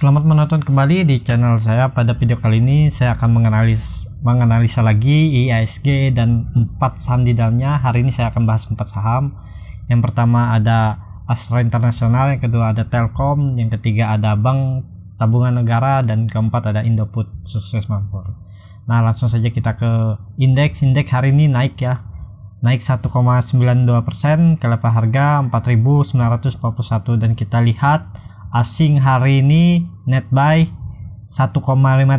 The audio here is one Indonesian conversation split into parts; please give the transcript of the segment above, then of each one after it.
Selamat menonton kembali di channel saya. Pada video kali ini saya akan menganalisa lagi IHSG dan 4 saham di dalamnya. Hari ini saya akan bahas 4 saham. Yang pertama ada Astra International, yang kedua ada Telkom, yang ketiga ada Bank Tabungan Negara, dan keempat ada Indofood. Sukses mampur. Nah, langsung saja kita ke indeks. Indeks hari ini naik ya. Naik 1,92%, ke level harga 4.941, dan kita lihat asing hari ini net buy 1,5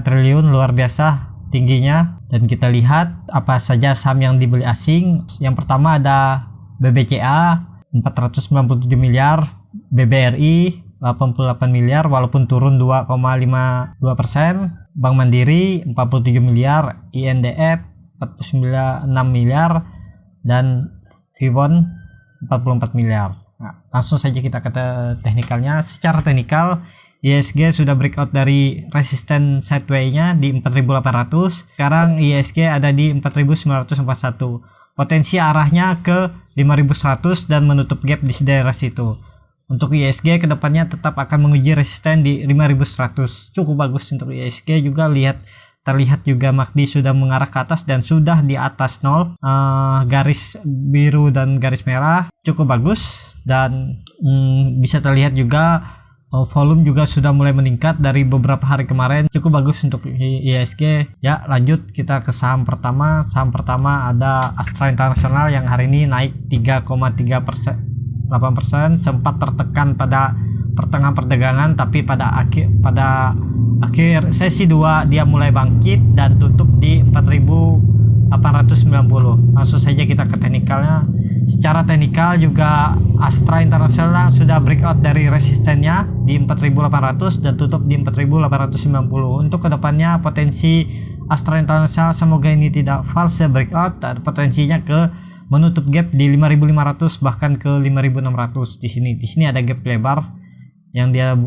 triliun, luar biasa tingginya. Dan kita lihat apa saja saham yang dibeli asing. Yang pertama ada BBCA 497 miliar, BBRI 88 miliar walaupun turun 2,52%, Bank Mandiri 47 miliar, INDF 49 miliar, dan Vivon 44 miliar. Nah, langsung saja kita ke teknikalnya. Secara teknikal, IHSG sudah breakout dari resisten sideway-nya di 4.800. Sekarang IHSG ada di 4.941. Potensi arahnya ke 5.100 dan menutup gap di daerah situ. Untuk IHSG kedepannya tetap akan menguji resisten di 5.100. Cukup bagus untuk IHSG. Juga terlihat juga MACD sudah mengarah ke atas dan sudah di atas 0, garis biru dan garis merah, cukup bagus. Dan bisa terlihat juga volume juga sudah mulai meningkat dari beberapa hari kemarin, cukup bagus untuk IHSG. Ya, lanjut kita ke saham pertama. Saham pertama ada Astra International yang hari ini naik 3,8%, sempat tertekan pada pertengahan perdagangan, tapi pada akhir sesi 2 dia mulai bangkit dan tutup di 4.890. Langsung saja kita ke teknikalnya. Secara teknikal juga Astra International sudah breakout dari resistennya di 4.800 dan tutup di 4.890. Untuk kedepannya potensi Astra International semoga ini tidak false breakout, dan potensinya ke menutup gap di 5.500 bahkan ke 5.600. Di sini ada gap lebar yang dia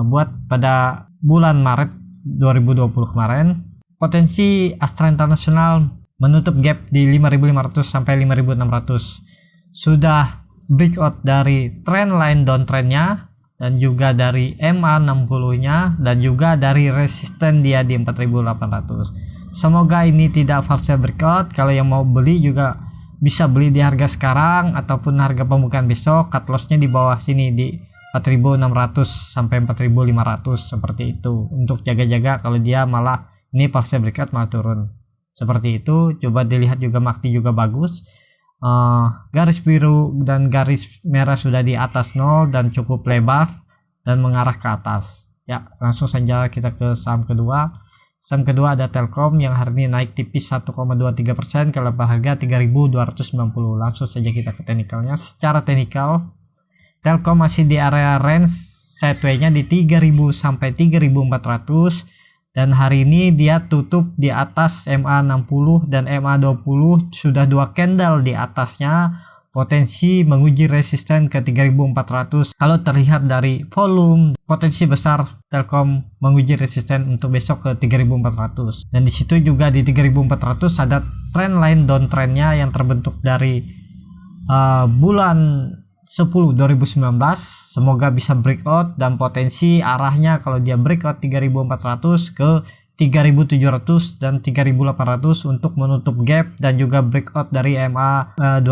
buat pada bulan Maret 2020 kemarin. Potensi Astra International menutup gap di 5.500 sampai 5.600. Sudah breakout dari trend line downtrendnya, dan juga dari MA60-nya, dan juga dari resisten dia di 4.800. Semoga ini tidak false breakout. Kalau yang mau beli juga bisa beli di harga sekarang ataupun harga pembukaan besok. Cut loss-nya di bawah sini di 4.600 sampai 4.500 seperti itu, untuk jaga-jaga kalau dia malah ini false breakout malah turun seperti itu. Coba dilihat juga MACD juga bagus, garis biru dan garis merah sudah di atas 0 dan cukup lebar dan mengarah ke atas. Ya, langsung saja kita ke saham kedua. Saham kedua ada Telkom yang hari ini naik tipis 1,23%, ke level harga 3.290. Langsung saja kita ke teknikalnya. Secara teknikal Telkom masih di area range sideway-nya di 3.000 sampai 3.400, dan hari ini dia tutup di atas MA60 dan MA20, sudah 2 candle di atasnya. Potensi menguji resisten ke 3.400. Kalau terlihat dari volume, potensi besar Telkom menguji resisten untuk besok ke 3.400. Dan di situ juga di 3.400 ada trend line downtrendnya yang terbentuk dari bulan 10 2019. Semoga bisa breakout, dan potensi arahnya kalau dia breakout 3.400 ke 3.700 dan 3.800 untuk menutup gap, dan juga breakout dari MA 200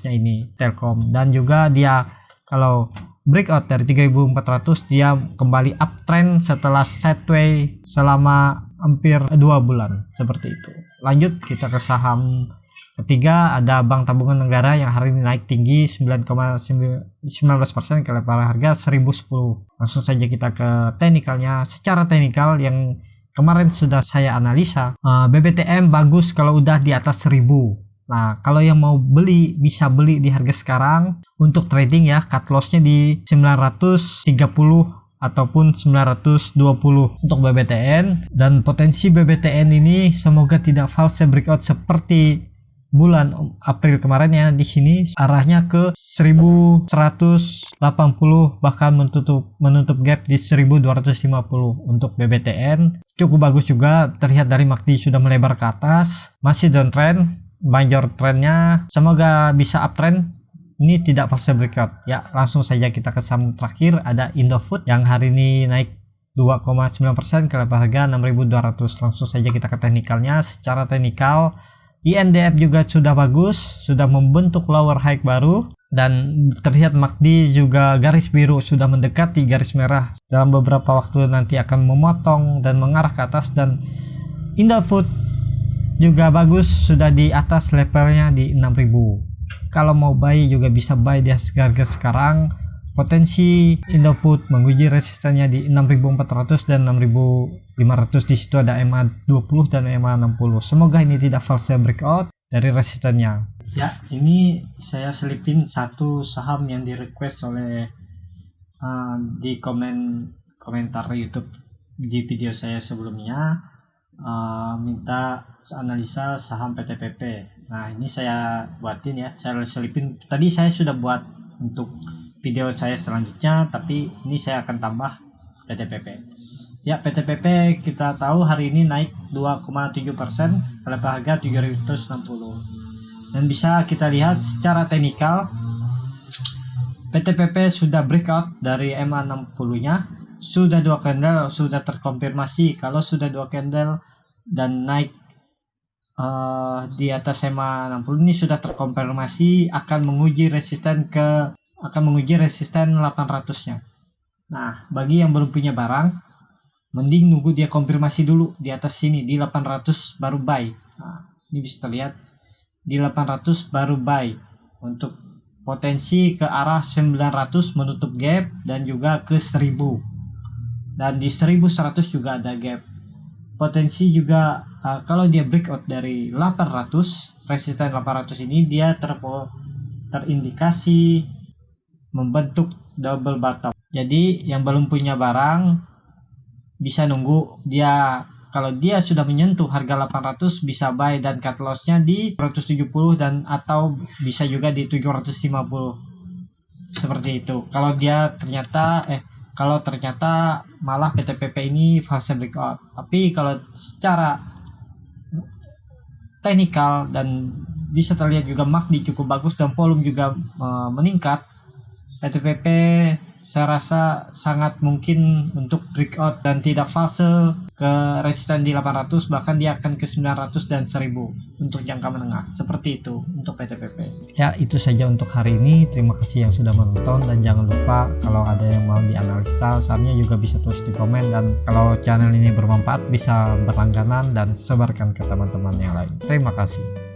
nya ini Telkom. Dan juga dia kalau breakout dari 3.400 dia kembali uptrend setelah sideway selama hampir 2 bulan seperti itu. Lanjut kita ke saham ketiga, ada Bank Tabungan Negara yang hari ini naik tinggi 9,19%, ke level harga 1.010. Langsung saja kita ke teknikalnya. Secara teknikal yang kemarin sudah saya analisa, BBTM bagus kalau udah di atas 1.000. Nah, kalau yang mau beli bisa beli di harga sekarang. Untuk trading ya, cut loss-nya di 930 ataupun 920 untuk BBTN. Dan potensi BBTN ini semoga tidak false breakout seperti bulan April kemarin ya. Di sini arahnya ke 1180 bahkan menutup gap di 1250 untuk BBTN. Cukup bagus juga, terlihat dari MACD sudah melebar ke atas, masih downtrend, major trendnya semoga bisa uptrend. Ini tidak false breakout ya. Langsung saja kita ke saham terakhir, ada Indofood yang hari ini naik 2,9% ke level harga 6.200. Langsung saja kita ke teknikalnya. Secara teknikal INDF juga sudah bagus, sudah membentuk lower high baru, dan terlihat MACD juga garis biru sudah mendekati garis merah. Dalam beberapa waktu nanti akan memotong dan mengarah ke atas, dan Indofood juga bagus, sudah di atas levelnya di 6.000. Kalau mau buy juga bisa buy di harga sekarang. Potensi Indofood menguji resistennya di 6.400 dan 6.500. Di situ ada MA20 dan MA60. Semoga ini tidak false breakout dari resistennya. Ya, ini saya selipin satu saham yang di request oleh di komentar YouTube di video saya sebelumnya, minta analisa saham PTPP. Nah, ini saya buatin ya, saya selipin. Tadi saya sudah buat untuk video saya selanjutnya, tapi ini saya akan tambah PTPP. Ya, PTPP kita tahu hari ini naik 2,7% ke level harga 760. Dan bisa kita lihat secara teknikal PTPP sudah breakout dari MA60-nya, sudah 2 candle, sudah terkonfirmasi. Kalau sudah 2 candle dan naik di atas MA60 ini sudah terkonfirmasi akan menguji resisten 800-nya. Nah, bagi yang belum punya barang, mending nunggu dia konfirmasi dulu di atas sini di 800 baru buy. Nah, ini bisa terlihat di 800 baru buy untuk potensi ke arah 900 menutup gap dan juga ke 1000. Dan di 1100 juga ada gap. Potensi juga kalau dia breakout dari 800, resisten 800 ini dia terindikasi membentuk double bottom. Jadi yang belum punya barang bisa nunggu dia, kalau dia sudah menyentuh harga 800 bisa buy dan cut loss-nya di 170 dan atau bisa juga di 750. Seperti itu. Kalau ternyata malah PTPP ini fase breakout. Tapi kalau secara teknikal dan bisa terlihat juga MACD cukup bagus dan volume juga meningkat, PTPP saya rasa sangat mungkin untuk breakout dan tidak fase ke resisten di 800, bahkan dia akan ke 900 dan 1000 untuk jangka menengah. Seperti itu untuk PTPP. Ya, itu saja untuk hari ini. Terima kasih yang sudah menonton, dan jangan lupa kalau ada yang mau dianalisa sahamnya juga bisa tulis di komen, dan kalau channel ini bermanfaat bisa berlangganan dan sebarkan ke teman-teman yang lain. Terima kasih.